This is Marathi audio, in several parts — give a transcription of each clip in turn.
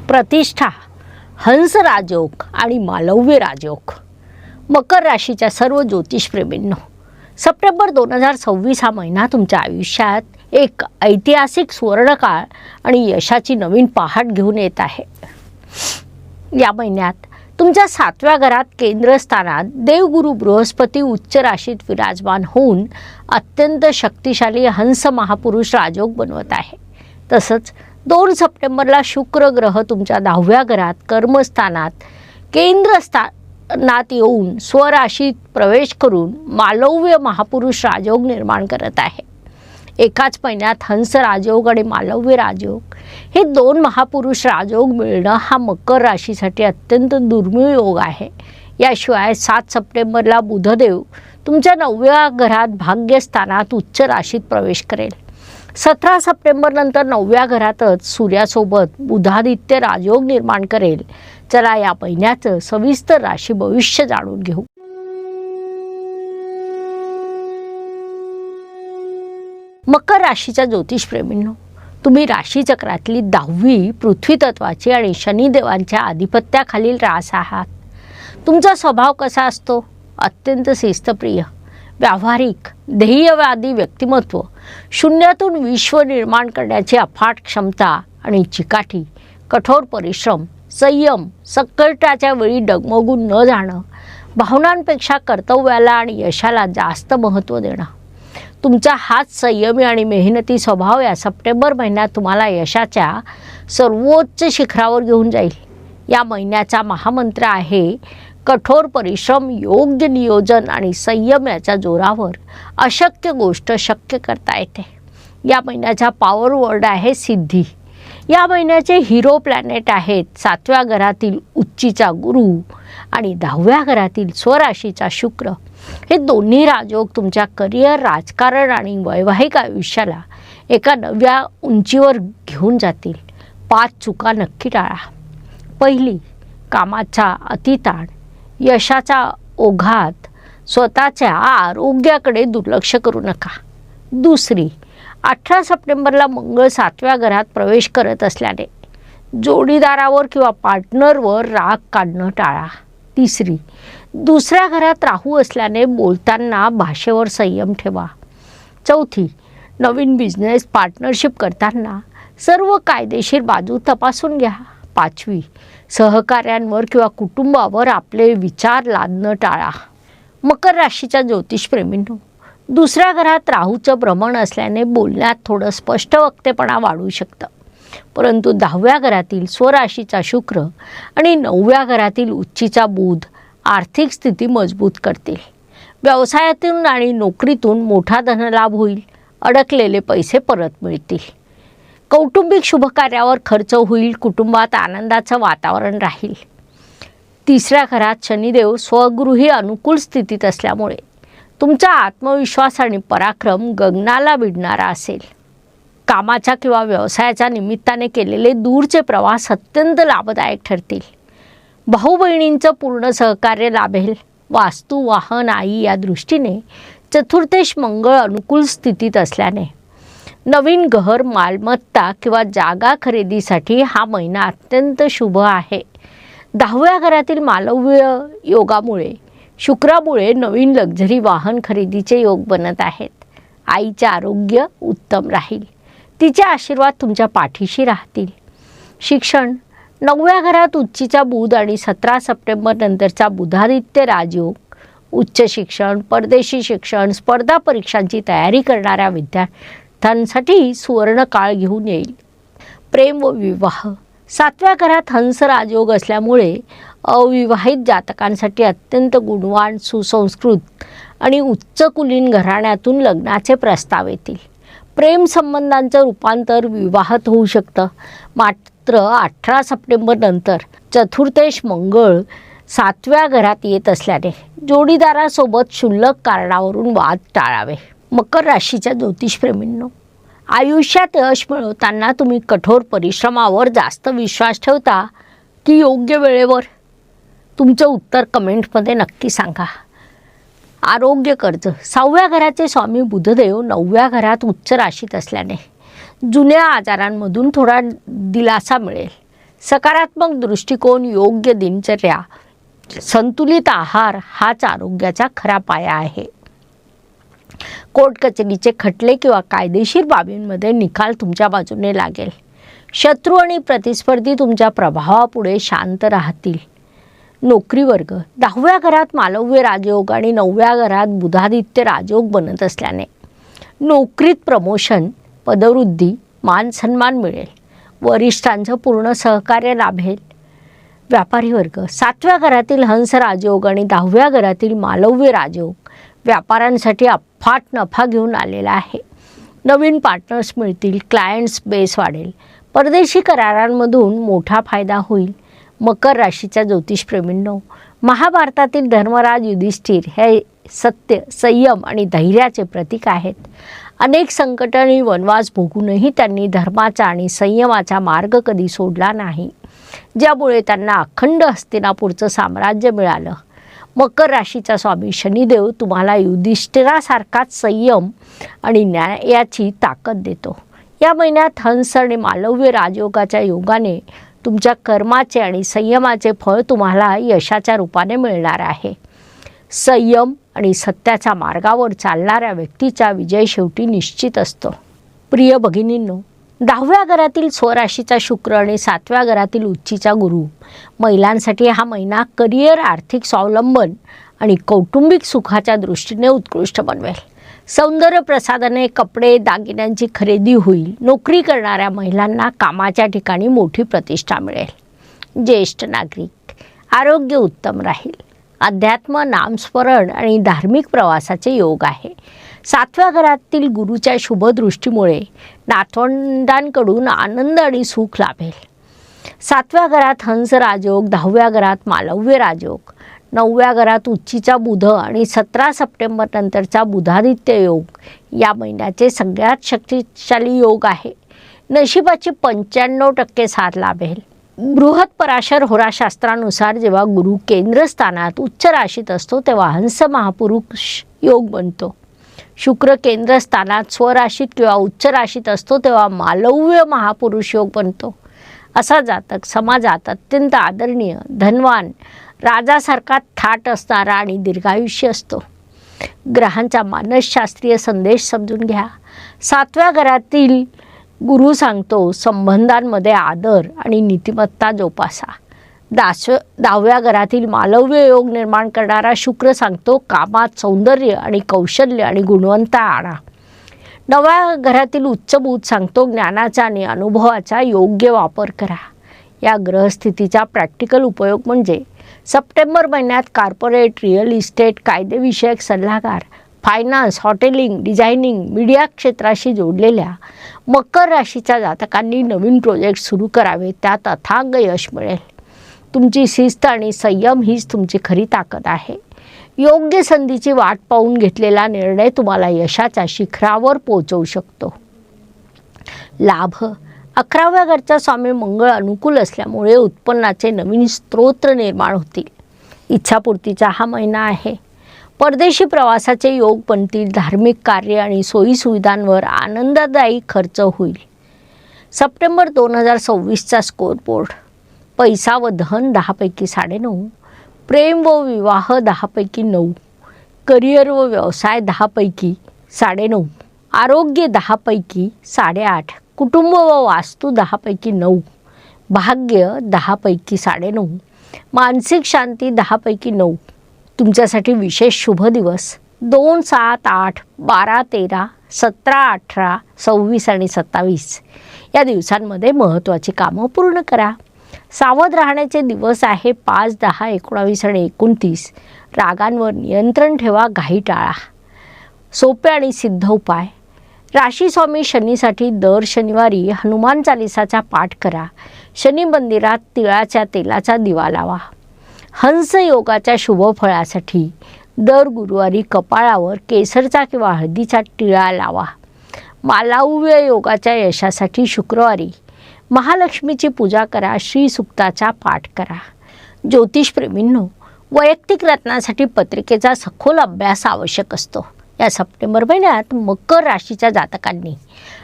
प्रतिष्ठा, हंस राजयोग आणि मालव्य राजयोग. मकर राशीच्या सर्व ज्योतिषप्रेमींनो, सप्टेंबर 2026 हा महिना तुमच्या आयुष्यात एक ऐतिहासिक सुवर्णकाळ आणि यशाची नवीन पहाट घेऊन येत आहे. या महिन्यात तुमच्या 7व्या घरात केंद्रस्थानात देवगुरु बृहस्पती उच्च राशीत विराजमान होऊन अत्यंत शक्तिशाली हंस महापुरुष राजयोग बनवत आहे. तसंच 2 सप्टेंबरला शुक्र ग्रह तुमच्या 10व्या घरात कर्मस्थानात केंद्रस्थानात येऊन स्वराशीत प्रवेश करून मालव्य महापुरुष राजयोग निर्माण करत आहे. एकाच महिन्यात हंस राजयोग आणि मालव्य राजयोग हे 2 महापुरुष राजयोग मिळणं हा मकर राशीसाठी अत्यंत दुर्मिळ योग आहे. याशिवाय 7 सप्टेंबरला बुधदेव तुमच्या 9व्या घरात भाग्यस्थानात उच्च राशीत प्रवेश करेल. 17 सप्टेंबर नंतर 9व्या घरातच सूर्यासोबत बुधादित्य राजयोग निर्माण करेल. चला या महिन्याचं सविस्तर राशी भविष्य जाणून घेऊ. मकर राशीच्या ज्योतिषप्रेमींनो, तुम्ही राशीचक्रातली 10वी पृथ्वी तत्वाची आणि शनिदेवांच्या आधिपत्याखालील रास आहात. तुमचा स्वभाव कसा असतो? अत्यंत शिस्तप्रिय, व्यावहारिक, ध्येयवादी व्यक्तिमत्व, शून्यातून विश्व निर्माण करण्याची अफाट क्षमता आणि चिकाटी, कठोर परिश्रम, संयम, संकटाच्या वेळी डगमगून न जाणं, भावनांपेक्षा कर्तव्याला आणि यशाला जास्त महत्त्व देणं. तुमचा हाच संयमी आणि मेहनती स्वभाव या सप्टेंबर महिन्यात तुम्हाला यशाच्या सर्वोच्च शिखरावर घेऊन जाईल. या महिन्याचा महामंत्र आहे कठोर परिश्रम, योग्य नियोजन आणि संयम याच्या जोरावर अशक्य गोष्ट शक्य करता येते. या महिन्याचा पॉवर वर्ड आहे सिद्धी. या महिन्याचे हिरो प्लॅनेट आहेत 7व्या घरातील उच्चीचा गुरु आणि 10व्या घरातील स्वराशीचा शुक्र. हे दोन्ही राजयोग तुमच्या करिअर, राजकारण आणि वैवाहिक आयुष्याला एका नव्या उंचीवर घेऊन जातील. 5 चुका नक्की टाळा. पहिली, कामाचा अतिताण, यशाचा ओघात, स्वतःच्या आरोग्याकडे दुर्लक्ष करू नका. दुसरी, 18 सप्टेंबरला मंगळ 7व्या घरात प्रवेश करत असल्याने जोडीदारावर किंवा पार्टनरवर राग काढणं टाळा. तिसरी, 2ऱ्या घरात राहू असल्याने बोलताना भाषेवर संयम ठेवा. चौथी, नवीन बिझनेस पार्टनरशिप करताना सर्व कायदेशीर बाजू तपासून घ्या. 5वी, सहकाऱ्यांवर किंवा कुटुंबावर आपले विचार लादणं टाळा. मकर राशीच्या ज्योतिषप्रेमींनो, 2ऱ्या घरात राहूचं भ्रमण असल्याने बोलण्यात थोडं स्पष्ट वक्तेपणा वाढू शकतं. परंतु 10व्या घरातील स्वराशीचा शुक्र आणि 9व्या घरातील उच्चीचा बुध आर्थिक स्थिती मजबूत करतील. व्यवसायातून आणि नोकरीतून मोठा धनलाभ होईल. अडकलेले पैसे परत मिळतील. कौटुंबिक शुभकार्यावर खर्च होईल. कुटुंबात आनंदाचं वातावरण राहील. 3ऱ्या घरात शनिदेव स्वगृही अनुकूल स्थितीत असल्यामुळे तुमचा आत्मविश्वास आणि पराक्रम गगनाला भिडणारा असेल. कामाच्या किंवा व्यवसायाच्या निमित्ताने केलेले दूरचे प्रवास अत्यंत लाभदायक ठरतील. भाऊ बहिणींचं पूर्ण सहकार्य लाभेल. वास्तू, वाहन, आई या दृष्टीने चतुर्थेश मंगळ अनुकूल स्थितीत असल्याने नवीन घर, मालमत्ता किंवा जागा खरेदीसाठी हा महिना अत्यंत शुभ आहे. 10व्या घरातील मालव्य योगामुळे, शुक्रामुळे नवीन लक्झरी वाहन खरेदीचे योग बनत आहेत. आईचे आरोग्य उत्तम राहील. तिचे आशीर्वाद तुमच्या पाठीशी राहतील. शिक्षण, 9व्या घरात उच्चीचा बुध आणि 17 सप्टेंबर नंतरचा बुधादित्य राजयोग उच्च शिक्षण, परदेशी शिक्षण, स्पर्धा परीक्षांची तयारी करणाऱ्या विद्यार्थ्यांसाठी सुवर्ण काळ घेऊन येईल. प्रेम व विवाह, 7व्या घरात हंस राजयोग असल्यामुळे अविवाहित जातकांसाठी अत्यंत गुणवान, सुसंस्कृत आणि उच्चकुलीन घराण्यातून लग्नाचे प्रस्ताव येतील. प्रेम संबंधांचं रूपांतर विवाहात होऊ शकतं. मात्र 18 सप्टेंबर नंतर चतुर्थेश मंगळ 7व्या घरात येत असल्याने जोडीदारासोबत क्षुल्लक कारणावरून वाद टाळावे. मकर राशीच्या ज्योतिषप्रेमींनो, आयुष्यात यश मिळवताना तुम्ही कठोर परिश्रमावर जास्त विश्वास ठेवता की योग्य वेळेवर? तुमचं उत्तर कमेंटमध्ये नक्की सांगा. आरोग्य कर्ज, 6व्या घराचे स्वामी बुधदेव 9व्या घरात उच्च राशीत असल्याने जुन्या आजारांमधून थोडा दिलासा मिळेल. सकारात्मक दृष्टिकोन, योग्य दिनचर्या, संतुलित आहार हाच आरोग्याचा खरा पाया आहे. कोर्ट कचेरीचे खटले किंवा कायदेशीर बाबींमध्ये निकाल तुमच्या बाजूने लागेल. शत्रू आणि प्रतिस्पर्धी तुमच्या प्रभावापुढे शांत राहतील. नोकरी वर्ग, 10व्या घरात मालव्य राजयोग आणि 9व्या घरात बुधादित्य राजयोग बनत असल्याने नोकरीत प्रमोशन, पदवृद्धी, मान सन्मान मिळेल. वरिष्ठांचं पूर्ण सहकार्य लाभेल. व्यापारी वर्ग, 7व्या घरातील हंस राजयोग आणि 10व्या घरातील मालव्य राजयोग व्यापाऱ्यांसाठी अफाट नफा घेऊन आलेला आहे. नवीन पार्टनर्स मिळतील. क्लायंट्स बेस वाढेल. परदेशी करारांमधून मोठा फायदा होईल. मकर राशीच्या ज्योतिषप्रेमींनो, महाभारतातील धर्मराज युधिष्ठिर हे सत्य, संयम आणि धैर्याचे प्रतीक आहेत. अनेक संकट आणि वनवास भोगूनही त्यांनी धर्माचा आणि संयमाचा मार्ग कधी सोडला नाही, ज्यामुळे त्यांना अखंड हस्तिनापूरचं साम्राज्य मिळालं. मकर राशीचा स्वामी शनिदेव तुम्हाला युधिष्ठिरासारखाच संयम आणि न्यायाची ताकद देतो. या महिन्यात हंस आणि मालव्य राजयोगाच्या योगाने तुमच्या कर्माचे आणि संयमाचे फळ तुम्हाला यशाच्या रूपाने मिळणार आहे. संयम आणि सत्याच्या मार्गावर चालणाऱ्या व्यक्तीचा विजय शेवटी निश्चित असतो. प्रिय भगिनींनो, 10व्या घरातील स्वराशीचा शुक्र आणि 7व्या घरातील उच्चीचा गुरु महिलांसाठी हा महिना करिअर, आर्थिक स्वावलंबन आणि कौटुंबिक सुखाच्या दृष्टीने उत्कृष्ट बनवेल. सौंदर्य प्रसाधने, कपडे, दागिन्यांची खरेदी होईल. नोकरी करणाऱ्या महिलांना कामाच्या ठिकाणी मोठी प्रतिष्ठा मिळेल. ज्येष्ठ नागरिक, आरोग्य उत्तम राहील. अध्यात्म, नामस्मरण आणि धार्मिक प्रवासाचे योग आहे. 7व्या घरातील गुरुच्या शुभदृष्टीमुळे नातवंडांकडून आनंद आणि सुख लाभेल. 7व्या घरात हंस राजयोग, 10व्या घरात मालव्य राजयोग, 9व्या घरात उच्चीचा बुध आणि 17 सप्टेंबर नंतरचा बुधादित्य योग या महिन्याचे सगळ्यात शक्तिशाली योग आहे. नशिबाची 95% साथ लाभेल. बृहत पराशर होराशास्त्रानुसार जेव्हा गुरु केंद्रस्थानात उच्च राशीत असतो तेव्हा हंस महापुरुष योग बनतो. शुक्र केंद्रस्थानात स्वराशीत किंवा उच्च राशीत असतो तेव्हा मालव्य महापुरुष योग बनतो. असा जातक समाजात अत्यंत आदरणीय, धनवान, राजासारखा थाट असणारा आणि दीर्घायुष्य असतो. ग्रहांचा मानसशास्त्रीय संदेश समजून घ्या. 7व्या घरातील गुरु सांगतो संबंधांमध्ये आदर आणि नीतिमत्ता जोपासा. 10व्या घरातील मालव्य योग निर्माण करणारा शुक्र सांगतो कामात सौंदर्य आणि कौशल्य आणि गुणवत्ता आणा. 9व्या घरातील उच्चबुध सांगतो ज्ञानाचा आणि अनुभवाचा योग्य वापर करा. या ग्रहस्थितीचा प्रॅक्टिकल उपयोग म्हणजे सप्टेंबर महिन्यात कॉर्पोरेट, रिअल इस्टेट, कायदेविषयक सल्लागार, फायनान्स, हॉटेलिंग, डिझायनिंग, मीडिया क्षेत्राशी जोडलेल्या मकर राशीच्या जातकांनी नवीन प्रोजेक्ट सुरू करावे. त्यात अथांग यश मिळेल. तुमची शिस्त आणि संयम हीच तुमची खरी ताकद आहे. योग्य संधीची वाट पाहून घेतलेला निर्णय तुम्हाला यशाच्या शिखरावर पोहोचवू शकतो. लाभ, 11व्या घरचा स्वामी मंगळ अनुकूल असल्यामुळे उत्पन्नाचे नवीन स्रोत निर्माण होतील. इच्छापूर्तीचा हा महिना आहे. परदेशी प्रवासाचे योग बनतील. धार्मिक कार्य आणि सोयीसुविधांवर आनंददायी खर्च होईल. सप्टेंबर 2026चा स्कोअरबोर्ड: पैसा व धन 10 पैकी 9.5, प्रेम व विवाह 10 पैकी 9, करिअर व व्यवसाय 10 पैकी 9.5, आरोग्य 10 पैकी 8.5, कुटुंब व वास्तू 10 पैकी 9, भाग्य 10 पैकी 9.5, मानसिक शांती 10 पैकी 9. तुमच्यासाठी विशेष शुभ दिवस 2, 7, 8, 12, 13, 17, 18, 26 आणि 27 या दिवसांमध्ये महत्त्वाची कामं पूर्ण करा. सावध राहण्याचे दिवस आहे 5, 10, 19 आणि 29. रागांवर नियंत्रण ठेवा, घाई टाळा. सोपे आणि सिद्ध उपाय: राशी स्वामी शनीसाठी दर शनिवारी हनुमान चालिसाचा पाठ करा. शनी मंदिरात तिळाच्या तेलाचा दिवा लावा. हंस योगाच्या शुभफळासाठी दर गुरुवारी कपाळावर केसरचा किंवा हळदीचा टिळा लावा. मालव्य योगाच्या यशासाठी शुक्रवारी महालक्ष्मीची पूजा करा. श्री सुक्ताचा पाठ करा. ज्योतिषप्रेमींनो, वैयक्तिक रत्नासाठी पत्रिकेचा सखोल अभ्यास आवश्यक असतो. या सप्टेंबर महिन्यात मकर राशीच्या जातकांनी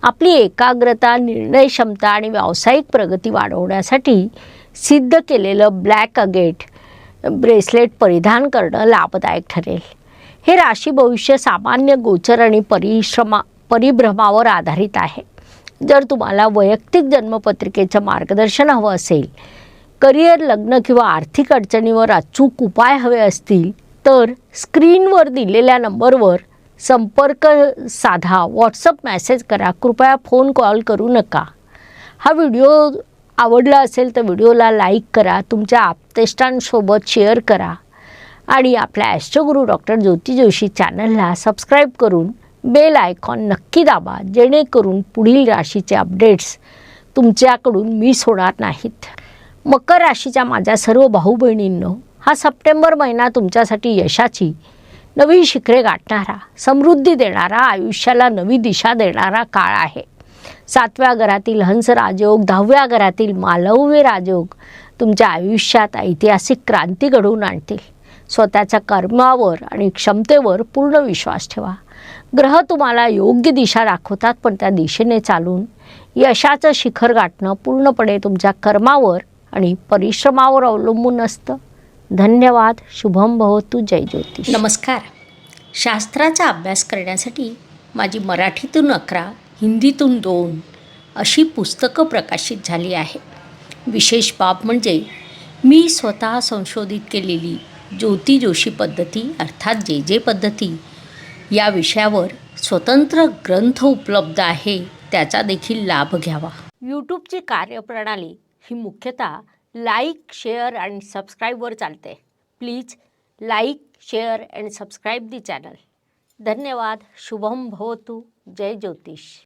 आपली एकाग्रता, निर्णय क्षमता आणि व्यावसायिक प्रगती वाढवण्यासाठी सिद्ध केलेलं ब्लॅक अगेट ब्रेसलेट परिधान करणं लाभदायक ठरेल. हे राशी भविष्य सामान्य गोचर आणि परिभ्रमावर आधारित आहे. जर तुम्हाला वैयक्तिक जन्मपत्रिकेचं मार्गदर्शन हवं असेल, करिअर, लग्न किंवा आर्थिक अडचणीवर अचूक उपाय हवे असतील तर स्क्रीनवर दिलेल्या नंबरवर संपर्क साधा, व्हॉट्सअप मेसेज करा. कृपया फोन कॉल करू नका. हा व्हिडिओ आवडला असेल तर व्हिडिओला लाईक करा, तुमच्या आप्तेष्टांसोबत शेअर करा आणि आपल्या ॲस्ट्रोगुरू डॉक्टर ज्योती जोशी चॅनलला सबस्क्राईब करून बेल आयकॉन नक्की दाबा, जेणेकरून पुढील राशीचे अपडेट्स तुमच्याकडून मिस होणार नाहीत. मकर राशीच्या माझ्या सर्व भाऊ बहिणींनो, हा सप्टेंबर महिना तुमच्यासाठी यशाची नवी शिखरे गाठणारा, समृद्धी देणारा, आयुष्याला नवी दिशा देणारा काळ आहे. 7व्या घरातील हंस राजयोग, 10व्या घरातील मालव्य राजयोग तुमच्या आयुष्यात ऐतिहासिक क्रांती घडवून आणतील. स्वतःच्या कर्मावर आणि क्षमतेवर पूर्ण विश्वास ठेवा. ग्रह तुम्हाला योग्य दिशा दाखवतात, पण त्या दिशेने चालून यशाचं शिखर गाठणं पूर्णपणे तुमच्या कर्मावर आणि परिश्रमावर अवलंबून असतं. धन्यवाद. शुभम भवतु. जय ज्योतिष. नमस्कार. शास्त्राचा अभ्यास करण्यासाठी माझी मराठीतून 11, हिंदीतून 2 अशी पुस्तकं प्रकाशित झाली आहे. विशेष बाब म्हणजे मी स्वतः संशोधित केलेली ज्योती जोशी पद्धती अर्थात जे पद्धती या विषयावर स्वतंत्र ग्रंथ उपलब्ध आहे, त्याचा देखील लाभ घ्यावा. यूट्यूबची कार्यप्रणाली ही मुख्यतः लाईक, शेअर आणि सबस्क्राईबवर चालते. Please like, share and subscribe the channel. धन्यवाद. शुभम भवतु. जय ज्योतिष.